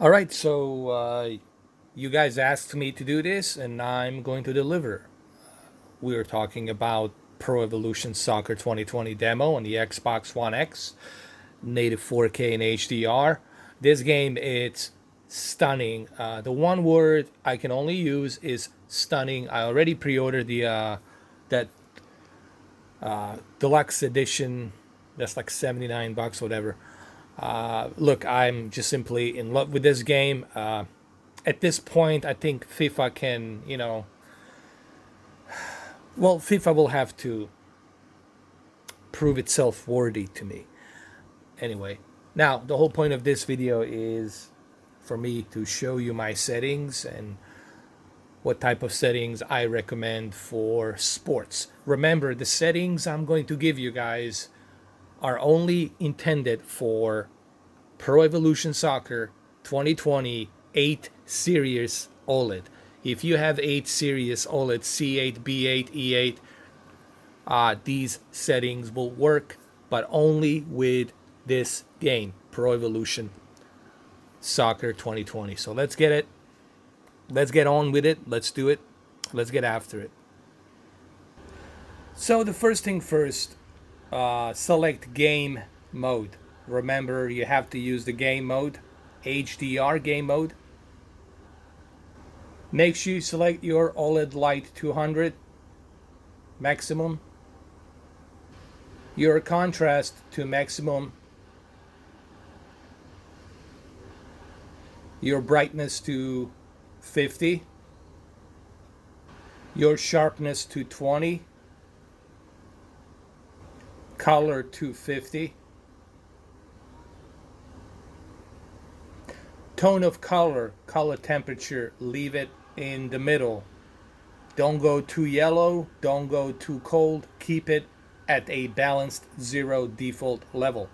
All right, so you guys asked me to do this, and I'm going to deliver. We are talking about Pro Evolution Soccer 2020 demo on the Xbox One X, native 4K and HDR. This game, it's stunning. The one word I can only use is stunning. I already pre-ordered the that deluxe edition. That's like 79 bucks, whatever. Look, I'm just simply in love with this game. At this point, I think FIFA can, well, FIFA will have to prove itself worthy to me. Anyway, now the whole point of this video is for me to show you my settings and what type of settings I recommend for sports. Remember, the settings I'm going to give you guys are only intended for Pro Evolution Soccer 2020 8 Series OLED. If you have 8 Series OLED C8, B8, E8, these settings will work, but only with this game, Pro Evolution Soccer 2020. So let's get it. Let's get on with it. Let's do it. Let's get after it. So the first thing first, select game mode. Remember, you have to use the game mode, HDR game mode. Make sure you select your OLED light 200 maximum, your contrast to maximum, your brightness to 50, your sharpness to 20, color to 50, tone of color, color temperature, leave it in the middle. Don't go too yellow, don't go too cold, keep it at a balanced 0 default level.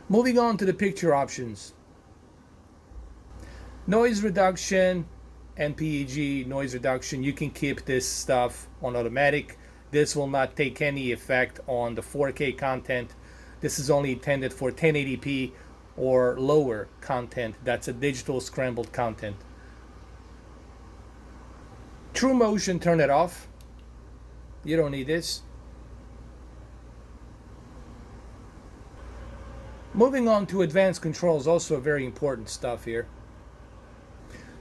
Moving on to the picture options. Noise reduction and PEG noise reduction, you can keep this stuff on automatic. This will not take any effect on the 4K content. This is only intended for 1080p or lower content. That's a digital scrambled content. True motion, turn it off. You don't need this. Moving on to advanced controls, also very important stuff here.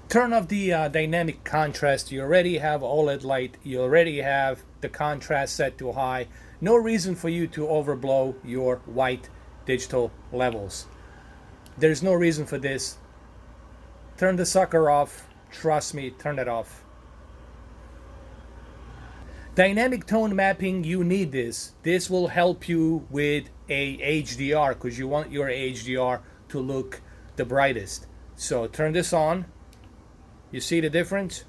Turn off the dynamic contrast. You already have OLED light. You already have the contrast set to high. No reason for you to overblow your white digital levels. There's no reason for this. Turn the sucker off. Trust me, turn it off. Dynamic tone mapping, you need this. This will help you with a HDR because you want your HDR to look the brightest. So turn this on. You see the difference?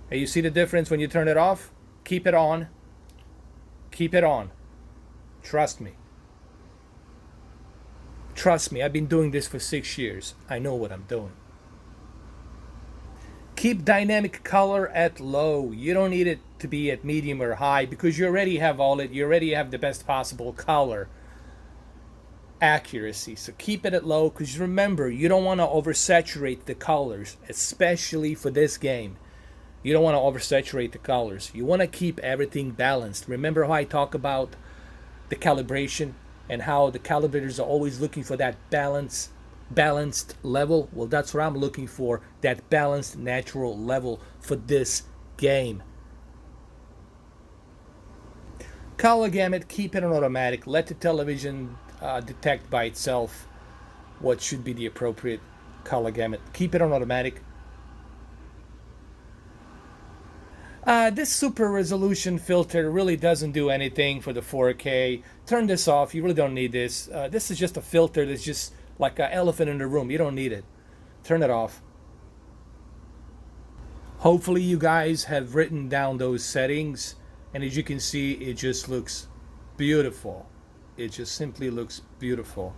And you see the difference when you turn it off? Keep it on. Keep it on. Trust me. Trust me, I've been doing this for 6 years. I know what I'm doing. Keep dynamic color at low. You don't need it to be at medium or high because you already have OLED. You already have the best possible color accuracy. So keep it at low because remember, you don't want to oversaturate the colors, especially for this game. You don't want to oversaturate the colors. You want to keep everything balanced. Remember how I talk about the calibration and how the calibrators are always looking for that balanced level? Well, that's what I'm looking for, that balanced natural level for this game. Color gamut, keep it on automatic. Let the television detect by itself what should be the appropriate color gamut. Keep it on automatic. This super resolution filter really doesn't do anything for the 4K. Turn this off. You really don't need this. This is just a filter that's just like an elephant in the room. You don't need it. Turn it off. Hopefully you guys have written down those settings, and as you can see, it just looks beautiful. It just simply looks beautiful.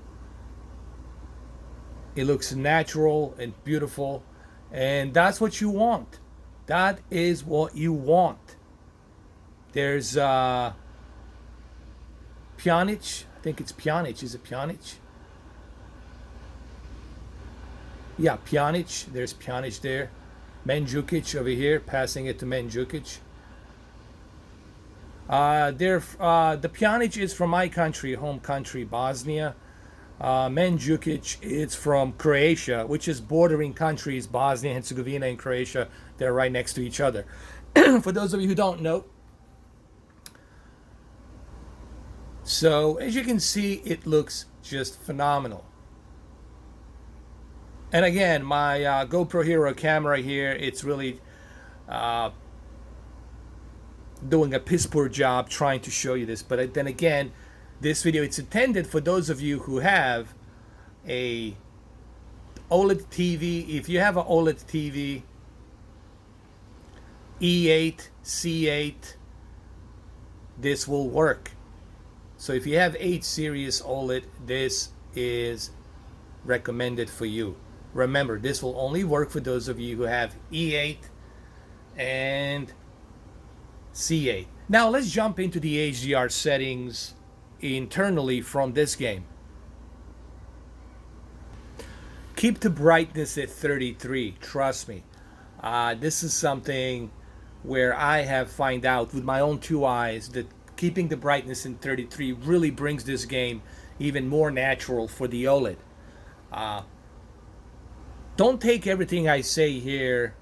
It looks natural and beautiful, and that's what you want. That is what you want. There's Pjanic. I think it's Pjanic. Is it Pjanic? Yeah, Pjanic. There's Pjanic there. Mandzukic over here, passing it to Mandzukic. The Pjanic is from my country, home country, Bosnia. Mandzukic is from Croatia, which is bordering countries, Bosnia, Herzegovina, and Croatia. They're right next to each other. For those of you who don't know, so as you can see, it looks just phenomenal. And again, my GoPro Hero camera here, it's really doing a piss poor job trying to show you this. But then again, this video, it's intended for those of you who have a OLED TV. If you have an OLED TV, E8, C8, this will work. So if you have 8 series OLED, this is recommended for you. Remember, this will only work for those of you who have E8 and C8. Now let's jump into the HDR settings internally from this game. Keep the brightness at 33. Trust me. This is something where I have found out with my own 2 eyes that keeping the brightness in 33 really brings this game even more natural for the OLED. Don't take everything I say here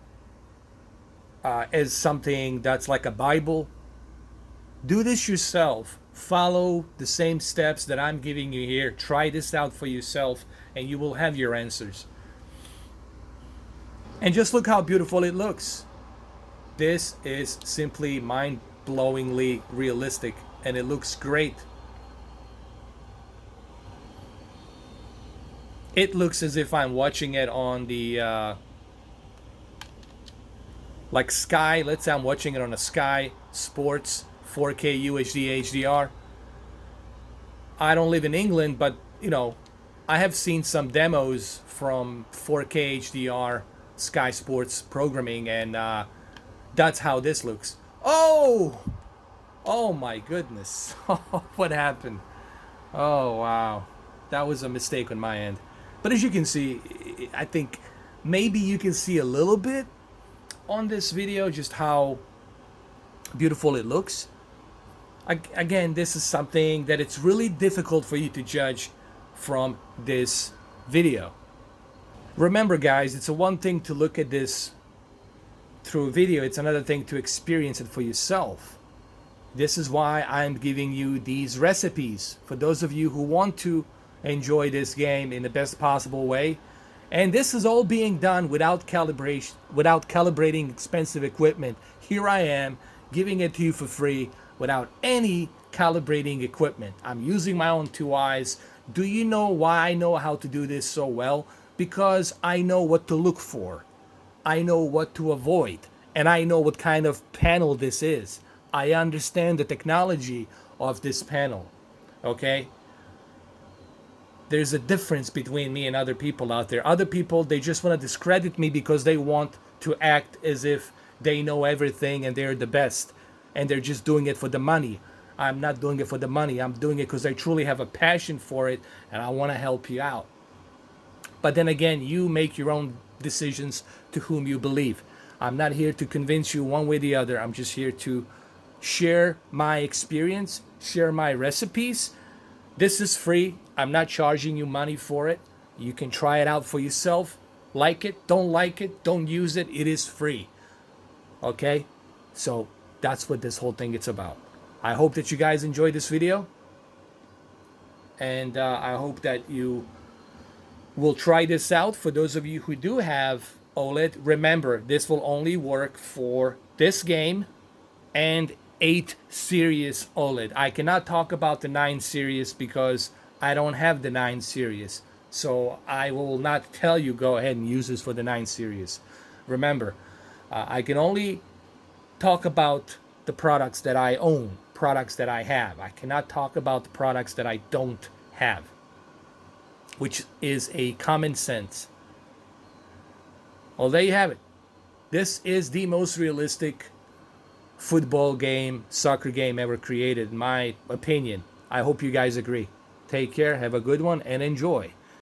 as something that's like a Bible. Do this yourself. Follow the same steps that I'm giving you here. Try this out for yourself and you will have your answers. And just look how beautiful it looks. This is simply mind-blowingly realistic and it looks great. It looks as if I'm watching it on the like Sky. Let's say I'm watching it on a Sky Sports 4K UHD HDR. I don't live in England, but you know, I have seen some demos from 4K HDR Sky Sports programming, and that's how this looks. Oh my goodness. What happened? Oh wow, that was a mistake on my end. But as you can see, I think maybe you can see a little bit on this video just how beautiful it looks. Again, this is something that it's really difficult for you to judge from this video. Remember guys, it's a one thing to look at this through a video, it's another thing to experience it for yourself. This is why I'm giving you these recipes for those of you who want to enjoy this game in the best possible way. And this is all being done without calibration, without calibrating expensive equipment. Here I am giving it to you for free without any calibrating equipment. I'm using my own 2 eyes. Do you know why I know how to do this so well? Because I know what to look for. I know what to avoid. And I know what kind of panel this is. I understand the technology of this panel. Okay? There's a difference between me and other people out there. Other people, they just want to discredit me because they want to act as if they know everything and they're the best. And they're just doing it for the money. I'm not doing it for the money. I'm doing it because I truly have a passion for it and I want to help you out. But then again, you make your own decisions to whom you believe. I'm not here to convince you one way or the other. I'm just here to share my experience, share my recipes. This is free. I'm not charging you money for it. You can try it out for yourself. Like it, don't like it, don't use it. It is free. Okay? So that's what this whole thing is about. I hope that you guys enjoyed this video. And I hope that you will try this out. For those of you who do have OLED, remember, this will only work for this game and 8 series OLED. I cannot talk about the 9 series because I don't have the 9 series. So I will not tell you go ahead and use this for the 9 series. Remember, I can only talk about the products that I own, products that I have. I cannot talk about the products that I don't have, which is a common sense. Well, there you have it. This is the most realistic football game, soccer game ever created, in my opinion. I hope you guys agree. Take care, have a good one, and enjoy.